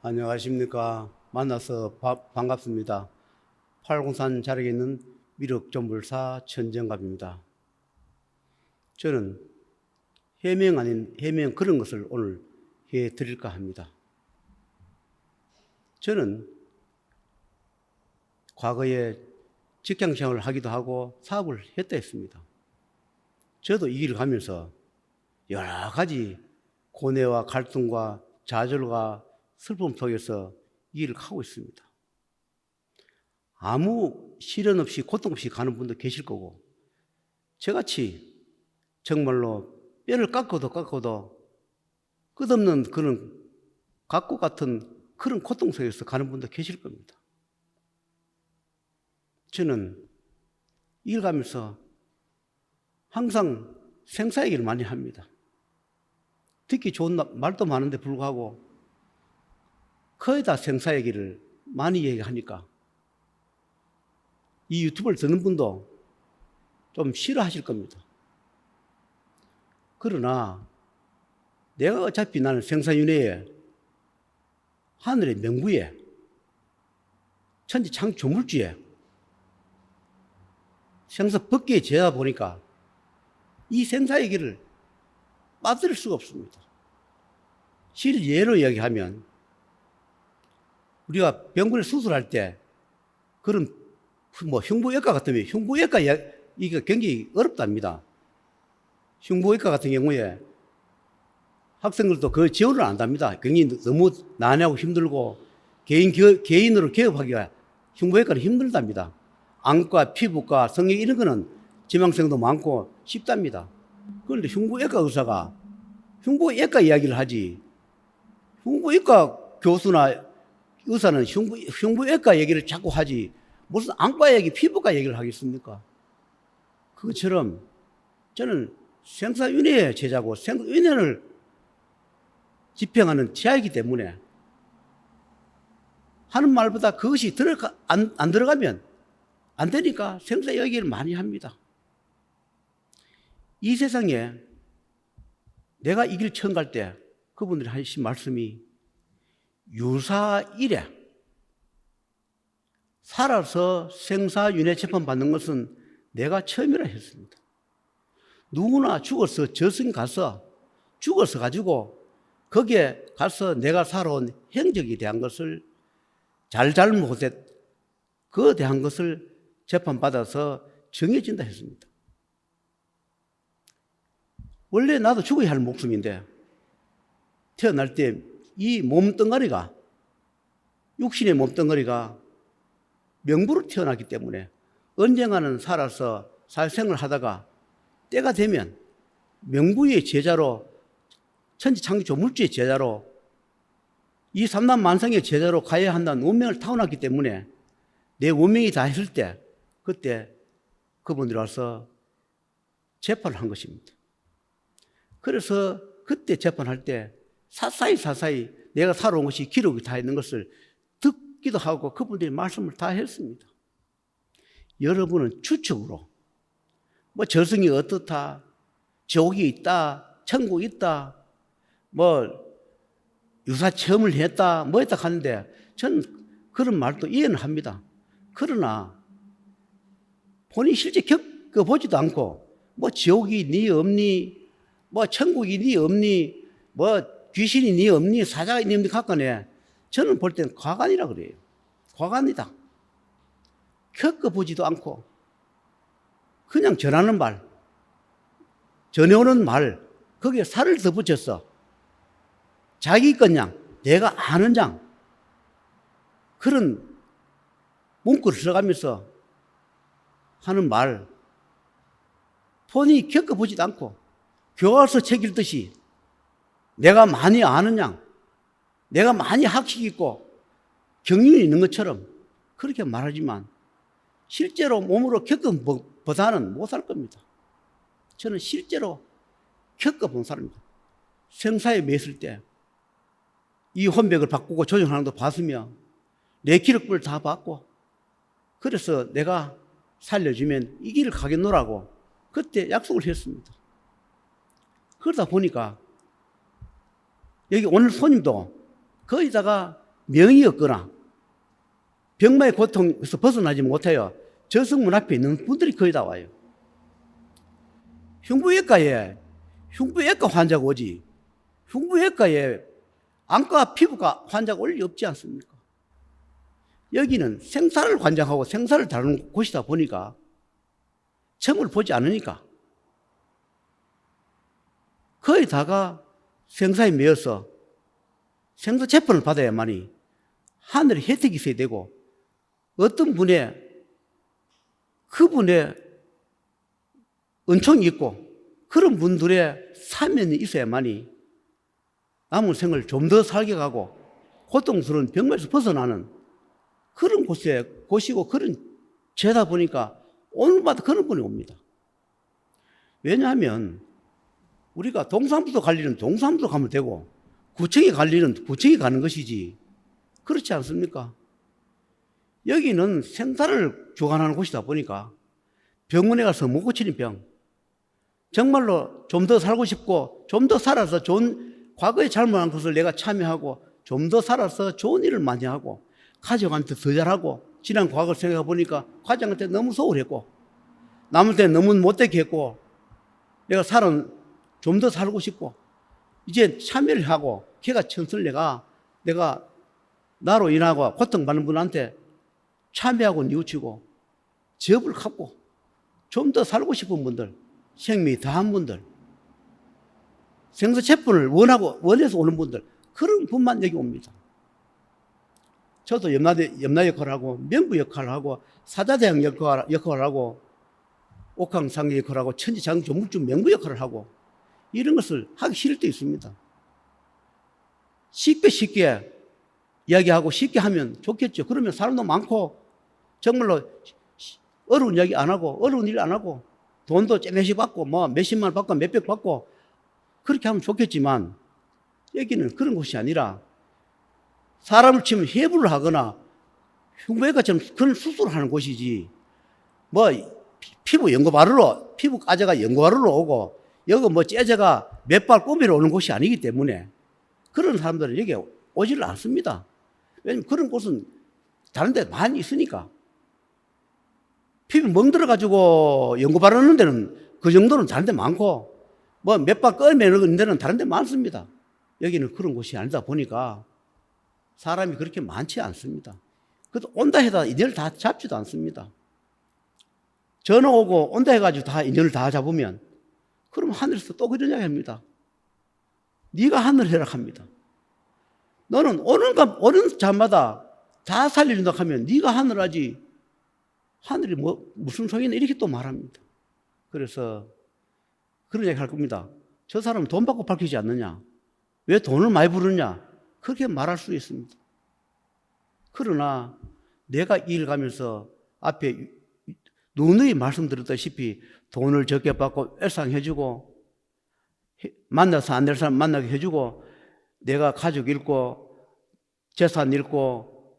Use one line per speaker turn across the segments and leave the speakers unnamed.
안녕하십니까. 만나서 반갑습니다. 팔공산 자락에 있는 미륵존불사 천정갑입니다. 저는 해명 아닌 해명 그런 것을 오늘 해드릴까 합니다. 저는 과거에 직장생활을 하기도 하고 사업을 했다 했습니다. 저도 이 길을 가면서 여러 가지 고뇌와 갈등과 좌절과 슬픔 속에서 이 일을 하고 있습니다. 아무 시련 없이 고통 없이 가는 분도 계실 거고, 저같이 정말로 뼈를 깎아도 끝없는 그런 각고 같은 그런 고통 속에서 가는 분도 계실 겁니다. 저는 이 일 가면서 항상 생사 얘기를 많이 합니다. 듣기 좋은 말도 많은데 불구하고 거의 다 생사 얘기를 많이 얘기하니까 이 유튜브를 듣는 분도 좀 싫어하실 겁니다. 그러나 내가 어차피 나는 생사윤회에 하늘의 명부에 천지창조물주에 생사법계에 제다 보니까 이 생사 얘기를 빠뜨릴 수가 없습니다. 실예로 이야기하면 우리가 병원에 수술할 때 그런 흉부외과 같으면 흉부외과 이게 굉장히 어렵답니다. 흉부외과 같은 경우에 학생들도 그 지원을 안 합니다. 굉장히 너무 난해하고 힘들고 개인으로 개업하기가 흉부외과는 힘들답니다. 안과, 피부과, 성형 이런 거는 지망생도 많고 쉽답니다. 그런데 흉부외과 의사가 흉부외과 이야기를 하지 흉부외과 교수나 의사는 흉부외과 얘기를 자꾸 하지 무슨 안과 얘기, 피부과 얘기를 하겠습니까? 그것처럼 저는 생사윤회의 제자고 생사윤회를 집행하는 제자이기 때문에 하는 말보다 그것이 안 들어가면 안 되니까 생사 얘기를 많이 합니다. 이 세상에 내가 이 길 처음 갈 때 그분들이 하신 말씀이 유사일에 살아서 생사윤회 재판받는 것은 내가 처음이라 했습니다. 누구나 죽어서 저승 가서 죽어서 가지고 거기에 가서 내가 살아온 행적에 대한 것을 잘못에 그에 대한 것을 재판받아서 정해진다 했습니다. 원래 나도 죽어야 할 목숨인데 태어날 때 이 몸뚱아리가 육신의 몸뚱아리가 명부로 태어났기 때문에 언젠가는 살아서 사회생활을 하다가 때가 되면 명부의 제자로 천지창조물주의 제자로 이 삼남만상의 제자로 가야 한다는 운명을 타고났기 때문에 내 운명이 다 했을 때 그때 그분들이 와서 재판을 한 것입니다. 그래서 그때 재판할 때 사사히 내가 살아온 것이 기록이 다 있는 것을 듣기도 하고 그분들이 말씀을 다 했습니다. 여러분은 추측으로 저승이 어떻다, 지옥이 있다, 천국이 있다, 유사 체험을 했다, 했다 하는데 저는 그런 말도 이해는 합니다. 그러나 본인이 실제 겪어보지도 않고 지옥이 니 없니, 천국이 니 없니, 귀신이 니 없니, 사자가 니 없니 갖고네 저는 볼 때는 과간이라 그래요. 과간이다. 겪어보지도 않고 그냥 전하는 말, 전해오는 말 거기에 살을 더 붙였어. 자기 것냥 내가 아는 장 그런 문구를 써가면서 하는 말 본인이 겪어보지도 않고 교과서 책 읽듯이 내가 많이 아는 양 내가 많이 학식이 있고 경륜이 있는 것처럼 그렇게 말하지만 실제로 몸으로 겪어보다는 못할 겁니다. 저는 실제로 겪어본 사람입니다. 생사에 매였을 때 이 혼백을 바꾸고 조정하는 것도 봤으며 내 기록부를 다 봤고 그래서 내가 살려주면 이 길을 가겠노라고 그때 약속을 했습니다. 그러다 보니까 여기 오늘 손님도 거기다가 명이 없거나 병마의 고통에서 벗어나지 못해요. 저승문 앞에 있는 분들이 거의 다 와요. 흉부외과에 흉부외과 환자가 오지 흉부외과에 안과 피부과 환자가 올 리 없지 않습니까? 여기는 생사를 관장하고 생사를 다루는 곳이다 보니까 점을 보지 않으니까 거의 다가 생사에 매여서 생사 재판을 받아야만이 하늘의 혜택이 있어야 되고 어떤 그분의 은총이 있고 그런 분들의 사면이 있어야만이 남은 생을 좀 더 살게 가고 고통스러운 병마에서 벗어나는 그런 곳이고 그런 죄다 보니까 오늘마다 그런 분이 옵니다. 왜냐하면 우리가 동사무소 갈 일은 동사무소 가면 되고 구청에 갈 일은 구청에 가는 것이지 그렇지 않습니까? 여기는 생사를 주관하는 곳이다 보니까 병원에 가서 못 고치는 병 정말로 좀 더 살고 싶고 좀 더 살아서 좋은 과거에 잘못한 것을 내가 참여하고 좀 더 살아서 좋은 일을 많이 하고 가족한테 더 잘하고 지난 과거를 생각해 보니까 가족한테 너무 소홀했고 남한테 너무 못되게 했고 내가 좀 더 살고 싶고 이제 참여를 하고 걔가 천선을 내가 나로 인하고 고통받는 분한테 참여하고 뉘우치고 접을 갖고 좀 더 살고 싶은 분들 생명이 다한 분들 생사체분을 원해서 오는 분들 그런 분만 여기 옵니다. 저도 염라 역할을 하고 명부 역할을 하고 사자대왕 역할을 하고 옥황상제 역할을 하고 천지장조묵주 명부 역할을 하고 이런 것을 하기 싫을 때 있습니다. 쉽게 이야기하고 쉽게 하면 좋겠죠. 그러면 사람도 많고 정말로 어려운 이야기 안 하고 어려운 일 안 하고 돈도 몇십 받고 뭐 몇십만 원 받고 몇백 받고 그렇게 하면 좋겠지만 여기는 그런 곳이 아니라 사람을 치면 해부를 하거나 흉부외과처럼 그런 수술을 하는 곳이지 뭐 피부 연고 바르러 피부 까져가 연고 바르러 오고 여기 뭐 째져가 몇 발 꾸미러 오는 곳이 아니기 때문에 그런 사람들은 여기 오지를 않습니다. 왜냐면 그런 곳은 다른 데 많이 있으니까 피부 멍들어가지고 연고 바르는 데는 그 정도는 다른 데 많고 뭐 몇 발 꺼내는 데는 다른 데 많습니다. 여기는 그런 곳이 아니다 보니까 사람이 그렇게 많지 않습니다. 그래도 온다 해다 인연을 다 잡지도 않습니다. 전화 오고 온다 해가지고 다 인연을 다 잡으면 그러면 하늘에서 또 그런 이야기 합니다. 네가 하늘을 해라 합니다. 너는 오는 자마다 다 살려준다 하면 네가 하늘 하지 하늘이 무슨 소용이냐 이렇게 또 말합니다. 그래서 그런 얘기 할 겁니다. 저 사람은 돈 받고 밝히지 않느냐? 왜 돈을 많이 부르냐? 그렇게 말할 수 있습니다. 그러나 내가 이 일 가면서 앞에 누누이 말씀드렸다시피 돈을 적게 받고 일상해주고 만나서 안 될 사람 만나게 해주고 내가 가족 잃고 재산 잃고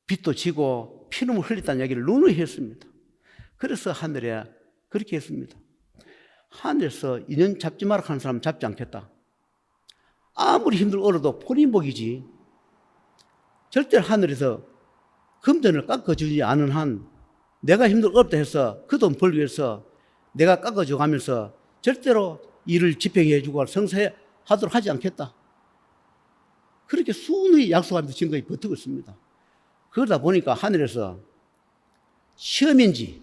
빚도 지고 피눈물 흘렸다는 얘기를 누누이 했습니다. 그래서 하늘에 그렇게 했습니다. 하늘에서 인연 잡지 마라 하는 사람 잡지 않겠다. 아무리 힘들고 어려도 본인 복이지 절대 하늘에서 금전을 깎아주지 않은 한 내가 힘들고 어렵다 해서 그 돈 벌기 위해서 내가 깎아줘 가면서 절대로 일을 집행해 주고 성사하도록 하지 않겠다. 그렇게 순히 약속하면서 지금까지 버티고 있습니다. 그러다 보니까 하늘에서 시험인지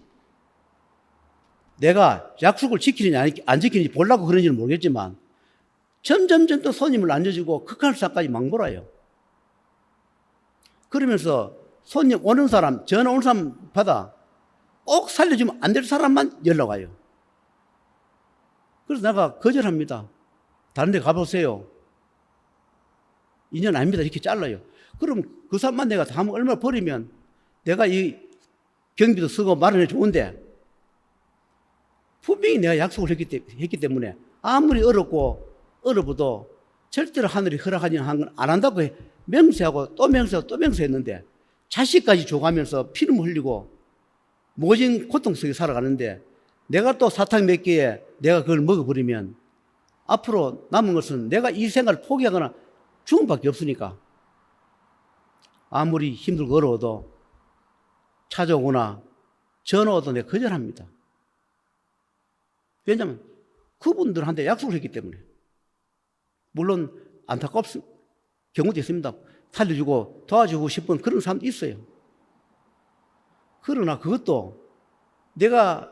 내가 약속을 지키느냐 안 지키는지 보려고 그런지는 모르겠지만 점점 또 손님을 앉아주고 극한사까지 망보라요. 그러면서 손님 오는 사람, 전화 오는 사람 받아 꼭 살려주면 안 될 사람만 연락 와요. 그래서 내가 거절합니다. 다른 데 가보세요. 인연 아닙니다. 이렇게 잘라요. 그럼 그 사람만 내가 다음 얼마 버리면 내가 이 경비도 쓰고 마련해 좋은데 분명히 내가 약속을 했기 때문에 아무리 어렵어도 절대로 하늘이 허락하지 않은 건 안 한다고 맹세하고 또 맹세하고 또 맹세했는데 자식까지 줘가면서 피눈물 흘리고 모진 고통 속에 살아가는데 내가 또 사탕 몇 개에 내가 그걸 먹어버리면 앞으로 남은 것은 내가 이 생활을 포기하거나 죽음밖에 없으니까 아무리 힘들고 어려워도 찾아오거나 전화 와도 내가 거절합니다. 왜냐하면 그분들한테 약속을 했기 때문에. 물론 안타깝습니다. 경우도 있습니다. 살려주고 도와주고 싶은 그런 사람도 있어요. 그러나 그것도 내가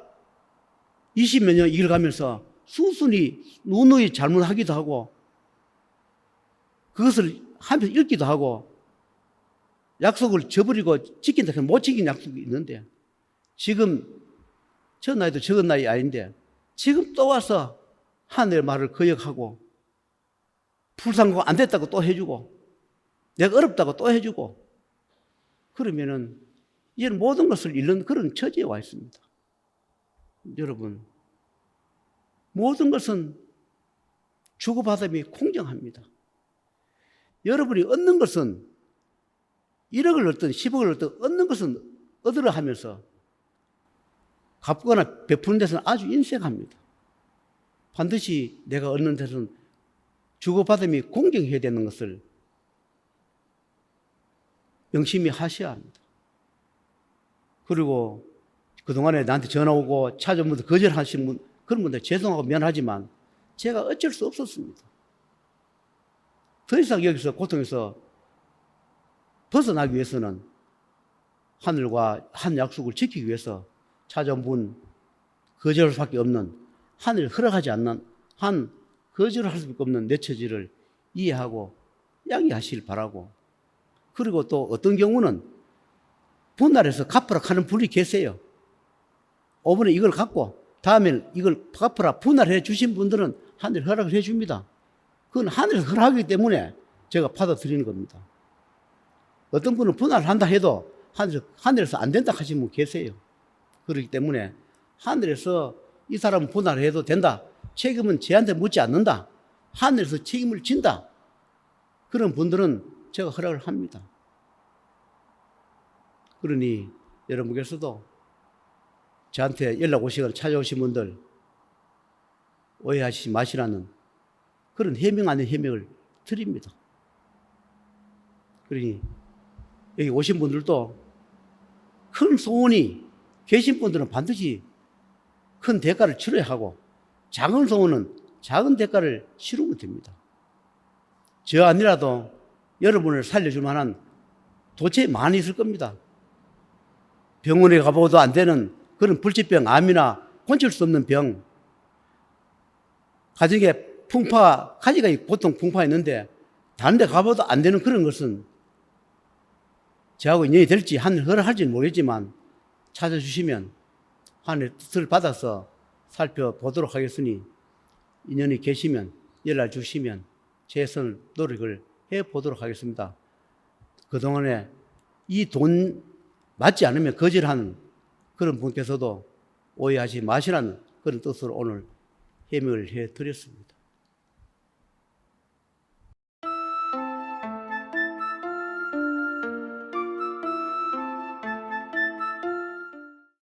20몇 년 일 가면서 순순히 누누이 잘못하기도 하고 그것을 하면서 읽기도 하고 약속을 저버리고 지킨다 해서 못 지킨 약속이 있는데 지금 저 나이도 적은 나이 아닌데 지금 또 와서 하늘의 말을 거역하고 불쌍하고 안 됐다고 또 해주고 내가 어렵다고 또 해주고 그러면은 이제는 모든 것을 잃는 그런 처지에 와 있습니다. 여러분, 모든 것은 주고받음이 공정합니다. 여러분이 얻는 것은 1억을 얻든 10억을 얻든 얻는 것은 얻으려 하면서 갚거나 베푸는 데서는 아주 인색합니다. 반드시 내가 얻는 데서는 주고받음이 공정해야 되는 것을 명심히 하셔야 합니다. 그리고 그동안에 나한테 전화 오고 찾아온 분들 거절하시는 분, 그런 분들 죄송하고 미안하지만 제가 어쩔 수 없었습니다. 더 이상 여기서 고통에서 벗어나기 위해서는 하늘과 한 약속을 지키기 위해서 찾아온 분 거절할 수밖에 없는 하늘 허락하지 않는 한 거절할 수밖에 없는 내 처지를 이해하고 양해하시길 바라고 그리고 또 어떤 경우는 분할해서 갚으라 하는 분이 계세요. 이번에 이걸 갖고 다음에 이걸 갚으라 분할해 주신 분들은 하늘 허락을 해 줍니다. 그건 하늘에서 허락하기 때문에 제가 받아들이는 겁니다. 어떤 분은 분할한다 해도 하늘에서 안 된다 하시는 분 계세요. 그렇기 때문에 하늘에서 이 사람은 분할해도 된다. 책임은 쟤한테 묻지 않는다. 하늘에서 책임을 진다. 그런 분들은 제가 허락을 합니다. 그러니 여러분께서도 저한테 연락 오시거나 찾아오신 분들 오해하시지 마시라는 그런 해명 아닌 해명을 드립니다. 그러니 여기 오신 분들도 큰 소원이 계신 분들은 반드시 큰 대가를 치러야 하고 작은 소원은 작은 대가를 치르면 됩니다. 저 아니라도 여러분을 살려줄 만한 도체 많이 있을 겁니다. 병원에 가봐도 안 되는 그런 불치병, 암이나 고칠 수 없는 병, 가정에 가지가 보통 풍파가 있는데 다른 데 가봐도 안 되는 그런 것은 저하고 인연이 될지 하늘 허락할지는 모르겠지만 찾아주시면 하늘의 뜻을 받아서 살펴보도록 하겠으니 인연이 계시면 연락 주시면 최선을 노력을 해보도록 하겠습니다. 그동안에 이 돈 맞지 않으면 거절하는 그런 분께서도 오해하지 마시라는 그런 뜻으로 오늘 해명을 해드렸습니다.